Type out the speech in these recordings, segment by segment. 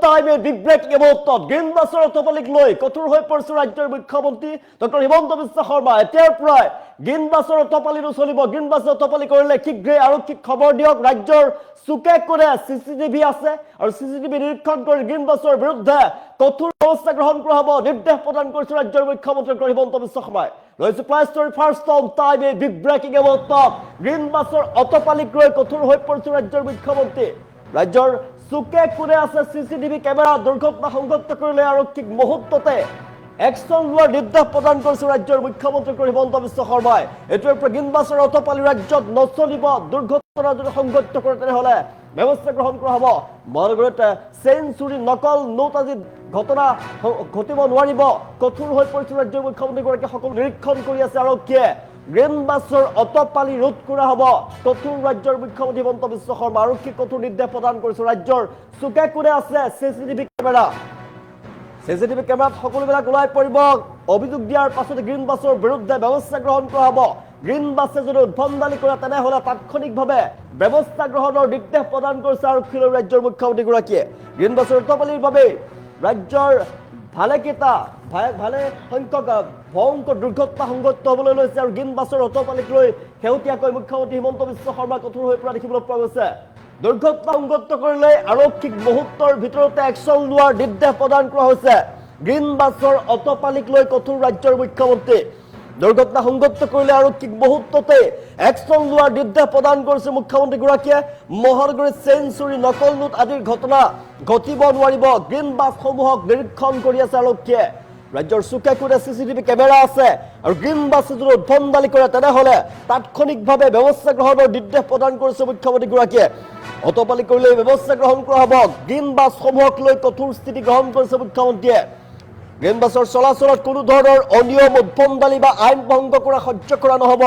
টাইমে big breaking মুহূৰ্তত green বাছৰ অটপালিক লৈ কঠোৰ হৈ পৰিছে ৰাজ্যৰ মুখ্যমন্ত্ৰী ডক্টৰ হিমন্ত বিশ্ব শৰ্মা। এতিয়াৰ পৰাই গ্ৰীণ বাছৰ অটপালি নচলিব। গ্ৰীণ বাছৰ অটপালি কৰিলে শীঘ্ৰে আৰক্ষীক খবৰ দিয়ক। ৰাজ্যৰ চুকে কোণে চিচিটিভি আছে আৰু চিচিটিভি নিৰীক্ষণ কৰি গ্ৰীণ বাছৰ বিৰুদ্ধে কঠোৰ ব্যৱস্থা গ্ৰহণ কৰা হ'ব নিৰ্দেশ প্ৰদান কৰিছে ৰাজ্যৰ মুখ্যমন্ত্ৰী ডক্টৰ হিমন্ত বিশ্ব শৰ্মাই। লৈছো প্ৰাইজ ষ্টৰী ফাৰ্ষ্ট অন টাইমে বিগ ব্ৰেকিং মুহূৰ্তত গ্ৰীণ বাছৰ অটপালিক লৈ কঠোৰ হৈ পৰিছে ৰাজ্যৰ মুখ্যমন্ত্ৰী। ৰাজ্যৰ চুকে কোণে আছে চিচিটিভি কেমেৰা। দুৰ্ঘটনা সংঘটিত কৰিলে আৰক্ষীক মুহূৰ্ততে একশ্যন লোৱাৰ নিৰ্দেশ প্ৰদান কৰিছে ৰাজ্যৰ মুখ্যমন্ত্ৰী হিমন্ত বিশ্ব শৰ্মাই। এতিয়াৰ পৰা গ্ৰীণ বাছৰ অটপালি ৰাজ্যত নচলিব। দুৰ্ঘটনা যদি সংঘটিত কৰে তেনেহ'লে ব্যৱস্থা গ্ৰহণ কৰা হ'ব। মহানগৰীত চেইন চুৰি নকল নোট আজি ঘটনা ঘটিব নোৱাৰিব। কঠোৰ হৈ পৰিছে ৰাজ্যৰ মুখ্যমন্ত্ৰীগৰাকীয়ে। সকলো নিৰীক্ষণ কৰি আছে আৰক্ষীয়ে। গ্ৰীণ বাছৰ অটপালি ৰোধ কৰা হ'ব। কঠোৰ ৰাজ্যৰ মুখ্যমন্ত্ৰী হিমন্ত বিশ্ব শৰ্মা। আৰক্ষীক কঠোৰ নিৰ্দেশ প্ৰদান কৰিছে। ৰাজ্যৰ চুকে কোণে আছে চিচিটিভি কেমেৰা। চিচিটিভি কেমেৰাত সকলোবিলাক ওলাই পৰিব। অভিযোগ দিয়াৰ পাছতে গ্ৰীণ বাছৰ বিৰুদ্ধে ব্যৱস্থা গ্ৰহণ কৰা হ'ব। গ্ৰীণ বাছে যদি উদ্ভণ্ডালি কৰে তেনেহ'লে তাৎক্ষণিকভাৱে ব্যৱস্থা গ্ৰহণৰ নিৰ্দেশ প্ৰদান কৰিছে আৰক্ষীলৈ ৰাজ্যৰ মুখ্যমন্ত্ৰীগৰাকীয়ে। গ্ৰীণ বাছৰ অটপালিৰ বাবে ৰাজ্যৰ ভালে সংখ্যক ভয়ংকৰ দুৰ্ঘটনা সংঘটিত হ'বলৈ লৈছে আৰু গ্ৰীণ বাছৰ অটপালিক লৈ শেহতীয়াকৈ মুখ্যমন্ত্ৰী হিমন্ত বিশ্ব শৰ্মা কঠোৰ হৈ পৰা দেখিবলৈ পোৱা গৈছে। দুৰ্ঘটনা সংঘটিত কৰিলে আৰক্ষীক মুহূৰ্তৰ ভিতৰতে একশ্যন লোৱাৰ নিৰ্দেশ প্ৰদান কৰা হৈছে। গ্ৰীণ বাছৰ অটপালিক লৈ কঠোৰ ৰাজ্যৰ মুখ্যমন্ত্ৰী। দুৰ্ঘটনা সংঘটিত কৰিলে আৰক্ষীক মুহূৰ্ততে একশ্যন লোৱাৰ নিৰ্দেশ প্ৰদান কৰিছে মুখ্যমন্ত্ৰীগৰাকীয়ে। মহানগৰীত চেইন চুৰি নকল নোট আদিৰ ঘটনা ঘটিব নোৱাৰিব। গ্ৰীণ বাছসমূহক নিৰীক্ষণ কৰি আছে আৰক্ষীয়ে। ৰাজ্যৰ চুকে কোণে চিচিটিভি কেমেৰা আছে আৰু গ্ৰীণ বাছে যদি উদ্ভণ্ডালি কৰে তেনেহ'লে তাৎক্ষণিকভাৱে ব্যৱস্থা গ্ৰহণৰ নিৰ্দেশ প্ৰদান কৰিছে মুখ্যমন্ত্ৰীগৰাকীয়ে। অটপালি কৰিলে ব্যৱস্থা গ্ৰহণ কৰা হ'ব। গ্ৰীণ বাছসমূহক লৈ কঠোৰ স্থিতি গ্ৰহণ কৰিছে মুখ্যমন্ত্ৰীয়ে। গ্ৰীণ বাছৰ চলাচলত কোনো ধৰণৰ অনিয়ম উদ্ভণ্ডালি বা আইন ভংগ কৰা সহ্য কৰা নহ'ব।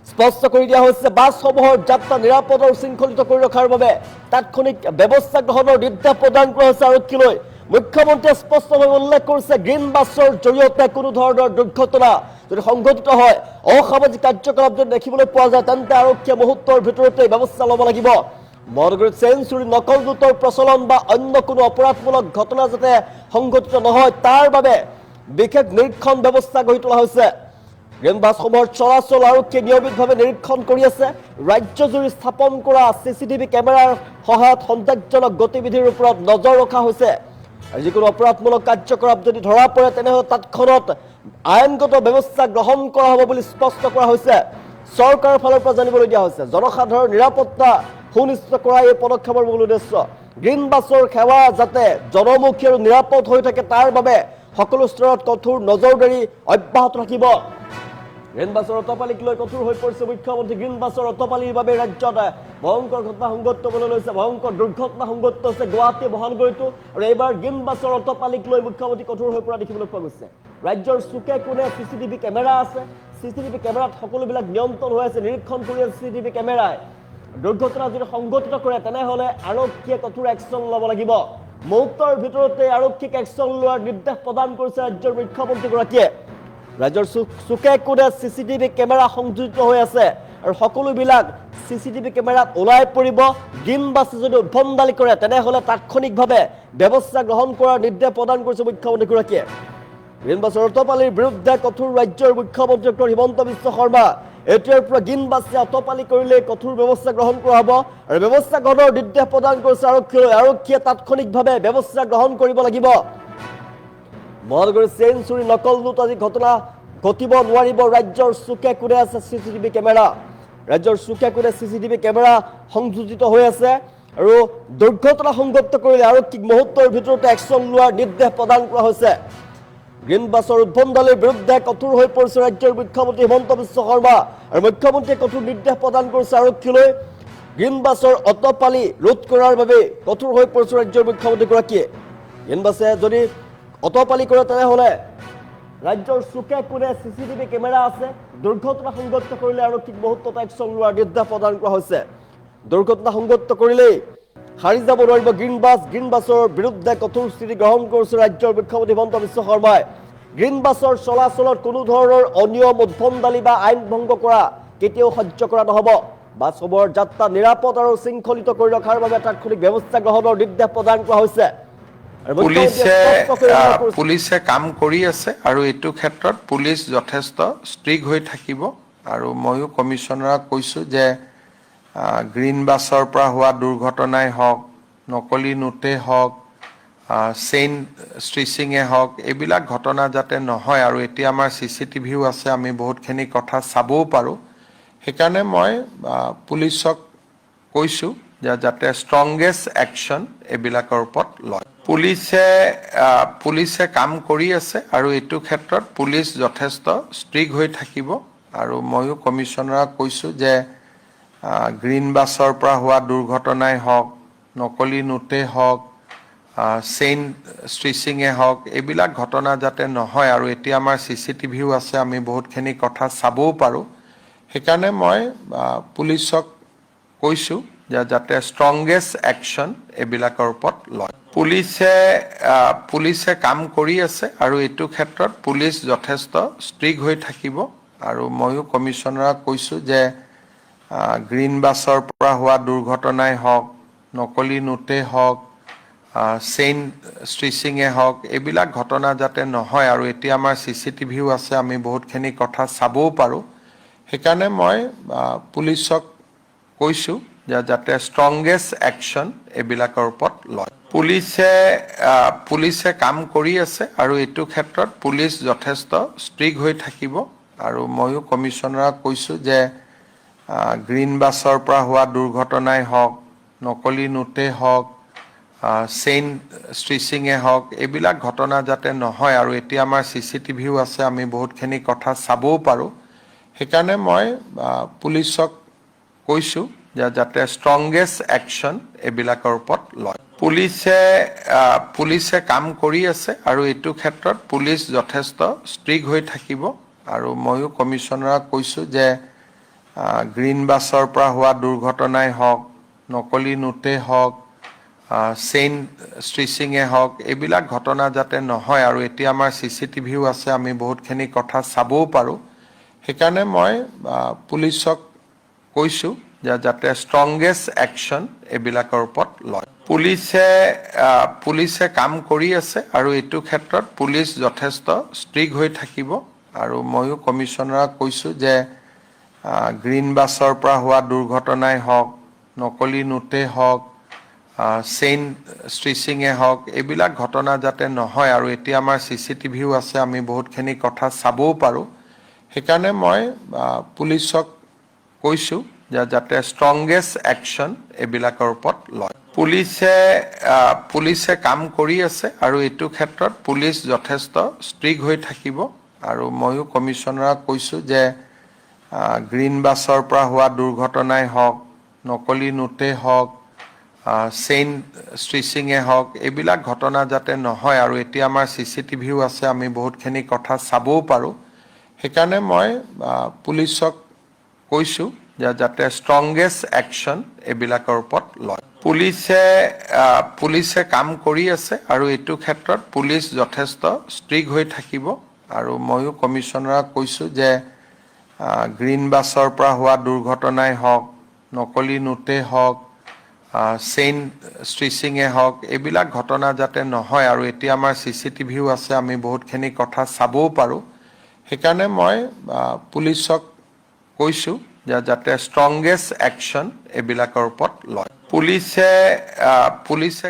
স্পষ্ট কৰি দিয়া হৈছে বাছসমূহৰ যাত্ৰা নিৰাপদ আৰু শৃংখলিত কৰি ৰখাৰ বাবে তাৎক্ষণিক ব্যৱস্থা গ্ৰহণৰ নিৰ্দেশ প্ৰদান কৰা হৈছে আৰক্ষীলৈ। মুখ্যমন্ত্ৰীয়ে স্পষ্টভাৱে উল্লেখ কৰিছে গ্ৰীণ বাছৰ জৰিয়তে কোনো ধৰণৰ দুৰ্ঘটনা যদি সংঘটিত হয়, অসামাজিক কাৰ্যকলাপ যদি দেখিবলৈ পোৱা যায় তেন্তে আৰক্ষীয়ে মুহূৰ্তৰ ভিতৰতে ব্যৱস্থা ল'ব লাগিব। মহানগৰীত চেইন চুৰি নকল নোটৰ প্ৰচলন বা অন্য কোনো অপৰাধমূলক ঘটনা যাতে সংঘটিত নহয় তাৰ বাবে বিশেষ নিৰীক্ষণ ব্যৱস্থা গঢ়ি তোলা হৈছে। গ্ৰীণ বাছসমূহৰ চলাচল আৰক্ষীয়ে নিয়মিতভাৱে নিৰীক্ষণ কৰি আছে। ৰাজ্যজুৰি স্থাপন কৰা চিচিটিভি কেমেৰাৰ সহায়ত সন্দেহজনক গতিবিধিৰ ওপৰত নজৰ ৰখা হৈছে। আৰু যিকোনো অপৰাধমূলক কাৰ্যকলাপ যদি ধৰা পৰে তেনেহ'লে তৎক্ষণাত আইনগত ব্যৱস্থা গ্ৰহণ কৰা হ'ব বুলি স্পষ্ট কৰা হৈছে। চৰকাৰৰ ফালৰ পৰা জানিবলৈ দিয়া হৈছে জনসাধাৰণৰ নিৰাপত্তা সুনিশ্চিত কৰা এই পদক্ষেপৰ মূল উদ্দেশ্য। গ্ৰীণ বাছৰ সেৱা যাতে জনমুখী আৰু নিৰাপদ হৈ থাকে তাৰ বাবে সকলো স্তৰত কঠোৰ নজৰদাৰী অব্যাহত থাকিব। গ্ৰীণ বাছৰ অটপালিক লৈ কঠোৰ হৈ পৰিছে মুখ্যমন্ত্ৰী। গ্ৰীণ বাছৰ অটপালিৰ বাবে ৰাজ্যত ভয়ংকৰ ঘটনা সংঘটিত হ'বলৈ লৈছে। ভয়ংকৰ দুৰ্ঘটনা সংঘটিত হৈছে গুৱাহাটী মহানগৰীতো আৰু এইবাৰ গ্ৰীণ বাছৰ অটপালিক লৈ মুখ্যমন্ত্ৰী কঠোৰ হৈ পৰা দেখিবলৈ পোৱা গৈছে। ৰাজ্যৰ চুকে কোণে চিচিটিভি কেমেৰা আছে। চিচিটিভি কেমেৰাত সকলোবিলাক নিয়ন্ত্ৰণ হৈ আছে, নিৰীক্ষণ কৰি আছে চিচিটিভি কেমেৰাই। দুৰ্ঘটনা যদি সংঘটিত কৰে তেনেহ'লে আৰক্ষীয়ে কঠোৰ একশ্যন ল'ব লাগিব। মুহূৰ্তৰ ভিতৰতে আৰক্ষীক একশ্যন লোৱাৰ নিৰ্দেশ প্ৰদান কৰিছে ৰাজ্যৰ মুখ্যমন্ত্ৰীগৰাকীয়ে। ৰাজ্যৰ চুকে কোণে চিচিটিভি কেমেৰা সংযোজিত হৈ আছে আৰু সকলোবিলাক চিচিটিভি কেমেৰাত ওলাই পৰিব। গ্ৰীণ বাছে যদি উদ্ভণ্ডালি কৰে তেনেহ'লে তাৎক্ষণিকভাৱে ব্যৱস্থা গ্ৰহণ কৰাৰ নিৰ্দেশ প্ৰদান কৰিছে মুখ্যমন্ত্ৰীগৰাকীয়ে। গ্ৰীণ বাছৰ অটপালিৰ বিৰুদ্ধে কঠোৰ ৰাজ্যৰ মুখ্যমন্ত্ৰী ডক্টৰ হিমন্ত বিশ্ব শৰ্মা। এতিয়াৰ পৰা গ্ৰীণ বাছে অটপালি কৰিলে কঠোৰ ব্যৱস্থা গ্ৰহণ কৰা হ'ব আৰু ব্যৱস্থা গ্ৰহণৰ নিৰ্দেশ প্ৰদান কৰিছে আৰক্ষীলৈ। আৰক্ষীয়ে তাৎক্ষণিকভাৱে ব্যৱস্থা গ্ৰহণ কৰিব লাগিব। মহানগৰীৰ চেইন চুৰি নকল নোট আজি ঘটনা ঘটিব নোৱাৰিব। ৰাজ্যৰ চুকে কোণে আছে চিচিটিভি কেমেৰা। ৰাজ্যৰ চুকে কোণে চিচিটিভি কেমেৰা সংযোজিত হৈ আছে আৰু দুৰ্ঘটনা সংঘটিত কৰিলে আৰক্ষীক মুহূৰ্তৰ ভিতৰতে একশ্যন লোৱাৰ নিৰ্দেশ প্ৰদান কৰা হৈছে। গ্ৰীণ বাছৰ উদ্ভণ্ডালিৰ বিৰুদ্ধে কঠোৰ হৈ পৰিছে ৰাজ্যৰ মুখ্যমন্ত্ৰী হিমন্ত বিশ্ব শৰ্মা আৰু মুখ্যমন্ত্ৰীয়ে কঠোৰ নিৰ্দেশ প্ৰদান কৰিছে আৰক্ষীলৈ। গ্ৰীণ বাছৰ অটপালি ৰোধ কৰাৰ বাবে কঠোৰ হৈ পৰিছে ৰাজ্যৰ মুখ্যমন্ত্ৰীগৰাকীয়ে। গ্ৰীণ বাছে যদি অটপালি কৰে তেনেহ'লে ৰাজ্যৰ চুকে কোণে চিচিটিভি কেমেৰা আছে। দুৰ্ঘটনা সংঘটিত কৰিলে আৰক্ষীক মুহূৰ্ততে একশ্যন লোৱাৰ নিৰ্দেশ প্ৰদান কৰা হৈছে। দুৰ্ঘটনা সংঘটিত কৰিলেই সাৰি যাব নোৱাৰিব গ্ৰীণ বাছ। গ্ৰীণ বাছৰ বিৰুদ্ধে কঠোৰ স্থিতি গ্ৰহণ কৰিছে ৰাজ্যৰ মুখ্যমন্ত্ৰী হিমন্ত বিশ্ব শৰ্মাই। গ্ৰীণ বাছৰ চলাচলত কোনো ধৰণৰ অনিয়ম উদ্ভণ্ডালি বা আইন ভংগ কৰা কেতিয়াও সহ্য কৰা নহ'ব। বাছসমূহৰ যাত্ৰা নিৰাপদ আৰু শৃংখলিত কৰি ৰখাৰ বাবে তাৎক্ষণিক ব্যৱস্থা গ্ৰহণৰ নিৰ্দেশ প্ৰদান কৰা হৈছে। পুলিচে কাম কৰি আছে আৰু এইটো ক্ষেত্ৰত পুলিচ যথেষ্ট ষ্ট্ৰিক হৈ থাকিব আৰু ময়ো কমিশনাৰক কৈছো যে গ্ৰীণ বাছৰ পৰা হোৱা দুৰ্ঘটনাই হওক, নকলি নোটে হওক, চেইন ষ্ট্ৰিচিঙে হওক, এইবিলাক ঘটনা যাতে নহয় আৰু এতিয়া আমাৰ CCTVও আছে, আমি বহুতখিনি কথা চাবও পাৰোঁ। সেইকাৰণে মই পুলিচক কৈছো যে যাতে ষ্ট্ৰংগেষ্ট একশ্যন এইবিলাকৰ ওপৰত লয়। পুলিচে কাম কৰি আছে আৰু এইটো ক্ষেত্ৰত পুলিচ যথেষ্ট ষ্ট্ৰিক হৈ থাকিব আৰু ময়ো কমিশনাৰক কৈছো যে গ্ৰীণ বাছৰ পৰা হোৱা দুৰ্ঘটনাই হওক, নকলি নোটে হওক, চেইন ষ্ট্ৰিচিঙে হওক, এইবিলাক ঘটনা যাতে নহয় আৰু এতিয়া আমাৰ CCTVও আছে, আমি বহুতখিনি কথা চাবও পাৰোঁ। সেইকাৰণে মই পুলিচক কৈছো যে যাতে ষ্ট্ৰংগেষ্ট একশ্যন এইবিলাকৰ ওপৰত লয়। পুলিচে কাম কৰি আছে আৰু এইটো ক্ষেত্ৰত পুলিচ যথেষ্ট ষ্ট্ৰিক হৈ থাকিব আৰু ময়ো কমিশনাৰক কৈছো যে গ্ৰীণ বাছৰ পৰা হোৱা দুৰ্ঘটনাই হওক, নকলি নোটে হওক, চেইন ষ্ট্ৰিচিঙে হওক, এইবিলাক ঘটনা যাতে নহয় আৰু এতিয়া আমাৰ CCTVও আছে, আমি বহুতখিনি কথা চাবও পাৰোঁ। সেইকাৰণে মই পুলিচক কৈছো যে যাতে ষ্ট্ৰংগেষ্ট একশ্যন এইবিলাকৰ ওপৰত লয়। পুলিচে কাম কৰি আছে আৰু এইটো ক্ষেত্ৰত পুলিচ যথেষ্ট ষ্ট্ৰিক হৈ থাকিব আৰু ময়ো কমিশনাৰক কৈছো যে গ্ৰীণ বাছৰ পৰা হোৱা দুৰ্ঘটনাই হওক, নকলি নোটে হওক, চেইন ষ্ট্ৰিচিঙে হওক, এইবিলাক ঘটনা যাতে নহয় আৰু এতিয়া আমাৰ CCTVও আছে, আমি বহুতখিনি কথা চাবও পাৰোঁ। সেইকাৰণে মই পুলিচক কৈছো যে যাতে ষ্ট্ৰংগেষ্ট একশ্যন এইবিলাকৰ ওপৰত লয়। পুলিচে কাম কৰি আছে আৰু এইটো ক্ষেত্ৰত পুলিচ যথেষ্ট ষ্ট্ৰিক হৈ থাকিব আৰু ময়ো কমিশনাৰক কৈছো যে গ্ৰীণ বাছৰ পৰা হোৱা দুৰ্ঘটনাই হওক, নকলি নোটে হওক, চেইন ষ্ট্ৰিচিঙে হওক, এইবিলাক ঘটনা যাতে নহয় আৰু এতিয়া আমাৰ CCTVও আছে, আমি বহুতখিনি কথা চাবও পাৰোঁ। সেইকাৰণে মই পুলিচক কৈছো যে যাতে ষ্ট্ৰংগেষ্ট একশ্যন এইবিলাকৰ ওপৰত লয়। পুলিচে কাম কৰি আছে আৰু এইটো ক্ষেত্ৰত পুলিচ যথেষ্ট ষ্ট্ৰিক হৈ থাকিব আৰু ময়ো কমিশনাৰক কৈছো যে গ্ৰীণ বাছৰ পৰা হোৱা দুৰ্ঘটনাই হওক, নকলি নোটে হওক, চেইন ষ্ট্ৰিচিঙে হওক, এইবিলাক ঘটনা যাতে নহয় আৰু এতিয়া আমাৰ CCTVও আছে, আমি বহুতখিনি কথা চাবও পাৰোঁ। সেইকাৰণে মই পুলিচক কৈছো যে যাতে ষ্ট্ৰংগেষ্ট একশ্যন এইবিলাকৰ ওপৰত লয়। পুলিচে কাম কৰি আছে আৰু এইটো ক্ষেত্ৰত পুলিচ যথেষ্ট ষ্ট্ৰিক হৈ থাকিব আৰু ময়ো কমিশনাৰক কৈছো যে গ্ৰীণ বাছৰ পৰা হোৱা দুৰ্ঘটনাই হওক, নকলি নোটে হওক, চেইন ষ্ট্ৰিচিঙে হওক, এইবিলাক ঘটনা যাতে নহয় আৰু এতিয়া আমাৰ CCTVও আছে, আমি বহুতখিনি কথা চাবও পাৰোঁ। সেইকাৰণে মই পুলিচক কৈছো যে যাতে ষ্ট্ৰংগেষ্ট একশ্যন এইবিলাকৰ ওপৰত লয়। পুলিচে কাম কৰি আছে আৰু এইটো ক্ষেত্ৰত পুলিচ যথেষ্ট ষ্ট্ৰিক হৈ থাকিব আৰু ময়ো কমিশনাৰক কৈছো যে গ্ৰীণ বাছৰ পৰা হোৱা দুৰ্ঘটনাই হওক, নকলি নোটে হওক, চেইন ষ্ট্ৰিচিঙে হওক, এইবিলাক ঘটনা যাতে নহয় আৰু এতিয়া আমাৰ CCTVও আছে, আমি বহুতখিনি কথা চাবও পাৰোঁ। সেইকাৰণে মই পুলিচক কৈছো যে যাতে ষ্ট্ৰংগেষ্ট একশ্যন এইবিলাকৰ ওপৰত লয়। পুলিচে